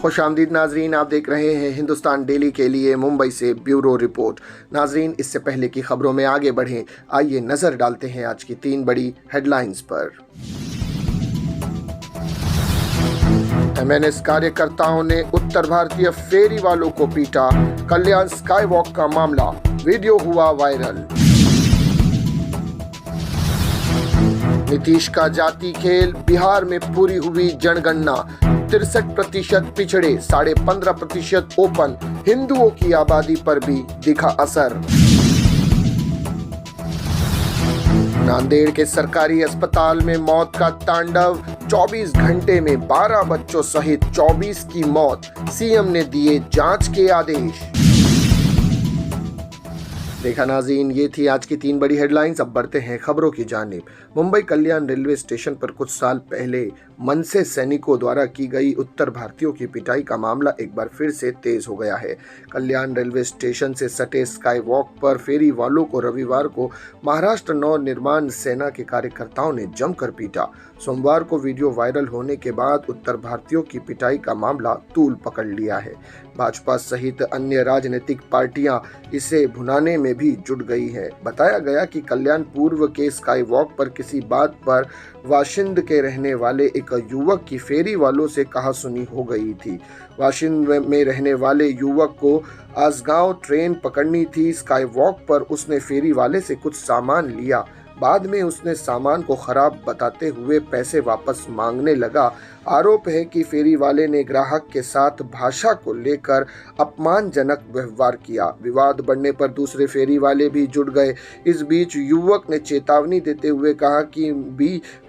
खुशामदीद नाजरीन, आप देख रहे हैं हिंदुस्तान डेली के लिए मुंबई से ब्यूरो रिपोर्ट। नाजरीन, इससे पहले की खबरों में आगे बढ़ें, आइए नजर डालते हैं आज की 3 बड़ी हेडलाइंस पर। एमएनएस कार्यकर्ताओं ने उत्तर भारतीय फेरी वालों को पीटा, कल्याण स्काई वॉक का मामला, वीडियो हुआ वायरल। नीतीश का जाति खेल, बिहार में पूरी हुई जनगणना, 63% पिछड़े, 15.5% ओपन, हिंदुओं की आबादी पर भी दिखा असर। नांदेड़ के सरकारी अस्पताल में मौत का तांडव, 24 घंटे में 12 बच्चों सहित 24 की मौत, सीएम ने दिए जांच के आदेश। देखा नाज़रीन, ये थी आज की 3 बड़ी हेडलाइंस। अब बढ़ते हैं खबरों की जानिब। मुंबई कल्याण रेलवे स्टेशन पर कुछ साल पहले मनसे सैनिकों द्वारा की गई उत्तर भारतीयों की पिटाई का मामला एक बार फिर से तेज हो गया है। कल्याण रेलवे स्टेशन से सटे स्काई वॉक पर फेरी वालों को रविवार को महाराष्ट्र नव निर्माण सेना के कार्यकर्ताओं ने जमकर पीटा। सोमवार को वीडियो वायरल होने के बाद उत्तर भारतीयों की पिटाई का मामला तूल पकड़ लिया है। भाजपा सहित अन्य राजनीतिक पार्टियां इसे भुनाने में भी जुट गई है। बताया गया कि कल्याण पूर्व के स्काई वॉक पर किसी बात पर वाशिंद के रहने वाले एक युवक की फेरी वालों से कहासुनी हो गई थी। वाशिंद में रहने वाले युवक को आसगांव ट्रेन पकड़नी थी। स्काई वॉक पर उसने फेरी वाले से कुछ सामान लिया। बाद में उसने सामान को खराब बताते हुए पैसे वापस मांगने लगा। आरोप है कि फेरी वाले ने ग्राहक के साथ भाषा को लेकर अपमानजनक व्यवहार किया। विवाद बढ़ने पर दूसरे फेरी वाले भी जुड़ गए। इस बीच युवक ने चेतावनी देते हुए कहा कि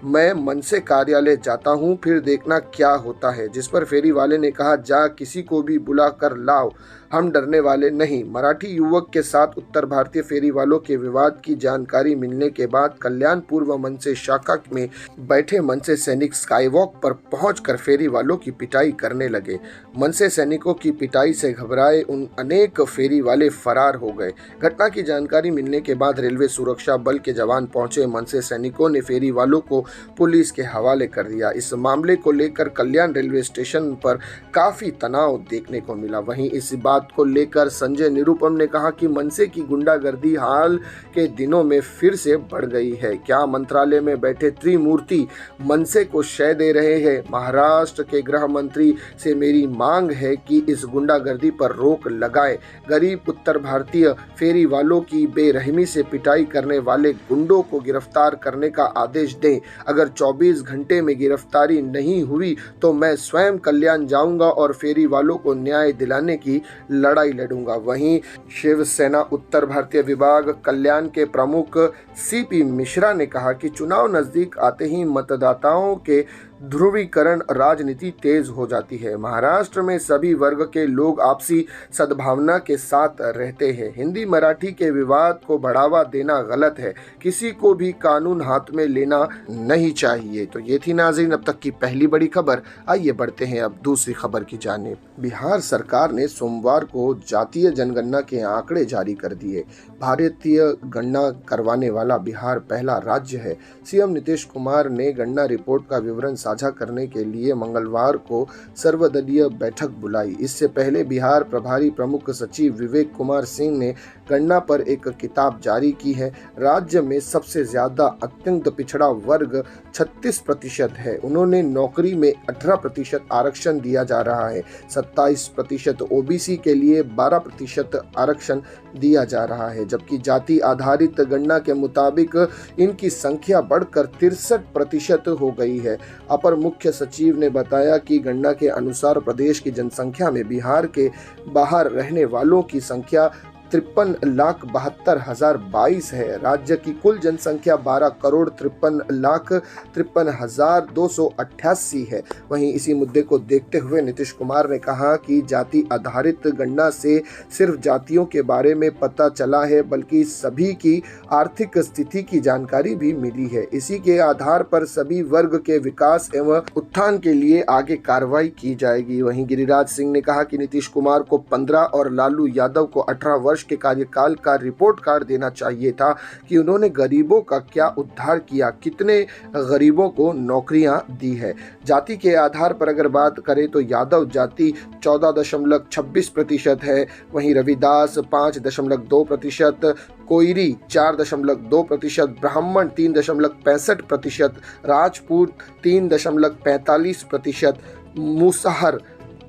मैं मनसे कार्यालय जाता हूं, फिर देखना क्या होता है। जिस पर फेरी वाले ने कहा, जा किसी को भी बुला कर लाओ, हम डरने वाले नहीं। मराठी युवक के साथ उत्तर भारतीय फेरी वालों के विवाद की जानकारी मिलने के बाद कल्याण पूर्व मनसे शाखा में बैठे मनसे सैनिक स्काई वॉक पर पहुंचकर फेरी वालों की पिटाई करने लगे। मनसे सैनिकों की पिटाई से घबराए उन अनेक फेरी वाले फरार हो गए। घटना की जानकारी मिलने के बाद रेलवे सुरक्षा बल के जवान पहुंचे। मनसे सैनिकों ने फेरी वालों को पुलिस के हवाले कर दिया। इस मामले को लेकर कल्याण रेलवे स्टेशन पर काफी तनाव देखने को मिला। वहीं इस बात को लेकर संजय निरुपम ने कहा कि मनसे की गुंडागर्दी हाल के दिनों में फिर से बढ़ गई है। क्या मंत्रालय में बैठे त्रिमूर्ति मनसे को शय दे रहे हैं? महाराष्ट्र के गृह मंत्री से मेरी मांग है कि इस गुंडागर्दी पर रोक लगाए। गरीब उत्तर भारतीय फेरी वालों की बेरहमी से पिटाई करने वाले गुंडों को गिरफ्तार करने का आदेश दें। अगर 24 घंटे में गिरफ्तारी नहीं हुई तो मैं स्वयं कल्याण जाऊंगा और फेरी वालों को न्याय दिलाने की लड़ाई लड़ूंगा। वहीं शिवसेना उत्तर भारतीय विभाग कल्याण के प्रमुख सीपी मिश्रा ने कहा कि चुनाव नजदीक आते ही मतदाताओं के ध्रुवीकरण राजनीति तेज हो जाती है। महाराष्ट्र में सभी वर्ग के लोग आपसी सद्भावना के साथ रहते हैं। हिंदी मराठी के विवाद को बढ़ावा देना गलत है। किसी को भी कानून हाथ में लेना नहीं चाहिए। तो ये थी नाज़रीन अब तक की पहली बड़ी खबर। आइए बढ़ते हैं अब दूसरी खबर की जानिब। बिहार सरकार ने सोमवार को जातीय जनगणना के आंकड़े जारी कर दिए। भारतीय गणना करवाने वाला बिहार पहला राज्य है। सीएम नीतीश कुमार ने गणना रिपोर्ट का विवरण साझा करने के लिए मंगलवार को सर्वदलीय बैठक बुलाई। इससे पहले बिहार प्रभारी प्रमुख सचिव विवेक कुमार सिंह ने गणना पर एक किताब जारी की है। राज्य में सबसे ज्यादा अत्यंत पिछड़ा वर्ग 36% है। उन्होंने नौकरी में 18% आरक्षण दिया जा रहा है। 27% ओबीसी के लिए 12% आरक्षण दिया जा रहा है, जबकि जाति आधारित गणना के मुताबिक इनकी संख्या बढ़कर 63% हो गई है। अपर मुख्य सचिव ने बताया कि गणना के अनुसार प्रदेश की जनसंख्या में बिहार के बाहर रहने वालों की संख्या 53,72,022 है। राज्य की कुल जनसंख्या 12,53,53,288 है। वहीं इसी मुद्दे को देखते हुए नीतीश कुमार ने कहा कि जाति आधारित गणना से सिर्फ जातियों के बारे में पता चला है, बल्कि सभी की आर्थिक स्थिति की जानकारी भी मिली है। इसी के आधार पर सभी वर्ग के विकास एवं उत्थान के लिए आगे कार्रवाई की जाएगी। वहीं गिरिराज सिंह ने कहा कि नीतीश कुमार को 15 और लालू यादव को 18 वर्ष वर्ष के कार्यकाल का रिपोर्ट कार्ड देना चाहिए था कि उन्होंने गरीबों का क्या उद्धार किया, कितने गरीबों को नौकरियां दी है। जाति के आधार पर अगर बात करें तो यादव जाति 14.26% है, वहीं रविदास 5.2%, कोयरी 4.2%, ब्राह्मण 3.65%, राजपूत 3.45%, मुसहर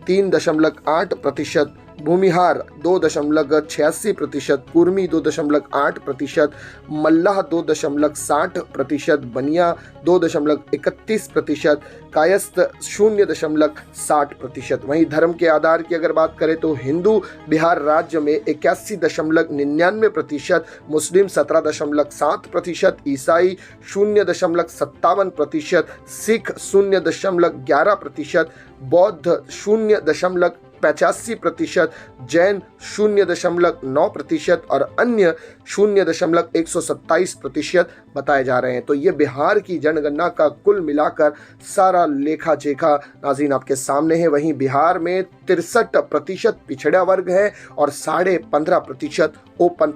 3.8%, भूमिहार 2.86%, कुर्मी 2.8%, मल्लाह 2.60%, बनिया 2.31%, कायस्थ 0.60%। वहीं धर्म के आधार की अगर बात करें तो हिंदू बिहार राज्य में 81.99%, मुस्लिम 17.7%, ईसाई 0.57%, सिख 0.11%, बौद्ध 0.85%, जैन 0.9% और अन्य 0.127% बताए जा रहे हैं। तो ये बिहार की जनगणना का कुल मिलाकर सारा लेखा जोखा नाज़रीन आपके सामने है। वहीं बिहार में 63% पिछड़ा वर्ग है और 15.5% ओपन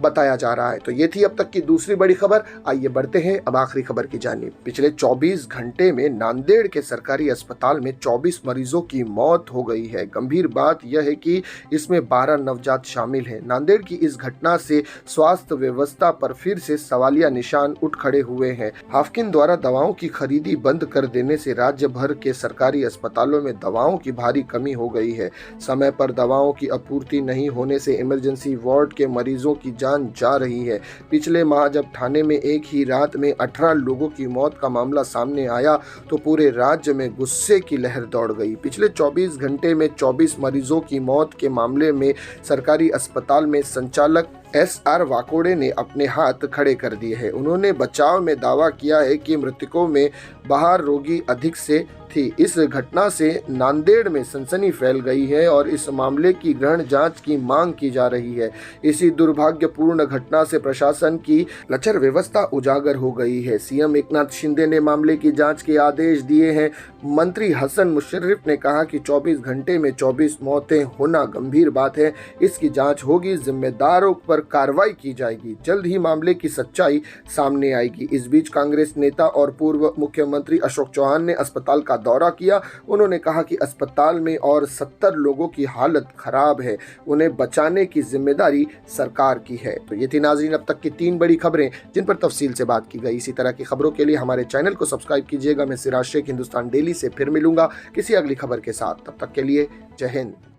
बताया जा रहा है। तो ये थी अब तक की दूसरी बड़ी खबर। आइए बढ़ते हैं अब आखिरी खबर की जानिब। पिछले 24 घंटे में नांदेड़ के सरकारी अस्पताल में 24 मरीजों की मौत हो गई है। गंभीर बात यह है कि इसमें 12 नवजात शामिल हैं। नांदेड़ की इस घटना से स्वास्थ्य व्यवस्था पर फिर से सवालिया निशान उठ खड़े हुए हैं। हाफकिन द्वारा दवाओं की खरीदी बंद कर देने से राज्य भर के सरकारी अस्पतालों में दवाओं की भारी कमी हो गई है। समय पर दवाओं की आपूर्ति नहीं होने से इमरजेंसी वार्ड के मरीजों की जान जा रही है। पिछले माह जब ठाणे में एक ही रात में 18 लोगों की मौत का मामला सामने आया तो पूरे राज्य में गुस्से की लहर दौड़ गई। पिछले 24 घंटे में 24 मरीजों की मौत के मामले में सरकारी अस्पताल में संचालक SR वाकोड़े ने अपने हाथ खड़े कर दिए हैं। उन्होंने बचाव में दावा किया है कि मृतकों में बाहर रोगी अधिक से थी। इस घटना से नांदेड़ में सनसनी फैल गई है और इस मामले की गहन जांच की मांग की जा रही है। इसी दुर्भाग्यपूर्ण घटना से प्रशासन की लचर व्यवस्था उजागर हो गई है। सीएम एकनाथ शिंदे ने मामले की जांच के आदेश दिए हैं। मंत्री हसन मुशर्रिफ ने कहा कि 24 घंटे में 24 मौतें होना गंभीर बात है। इसकी जांच होगी, जिम्मेदारों पर कार्रवाई की जाएगी। जल्द ही मामले की सच्चाई सामने आएगी। इस बीच कांग्रेस नेता और पूर्व मुख्यमंत्री अशोक चौहान ने अस्पताल का दौरा किया। उन्होंने कहा कि अस्पताल में और 70 लोगों की हालत खराब है, उन्हें बचाने की जिम्मेदारी सरकार की है। तो ये थी नाज़रीन अब तक की 3 बड़ी खबरें जिन पर तफसील से बात की गई। इसी तरह की खबरों के लिए हमारे चैनल को सब्सक्राइब कीजिएगा। मैं सिराज शेख हिंदुस्तान डेली से फिर मिलूंगा किसी अगली खबर के साथ। तब तक के लिए जय हिंद।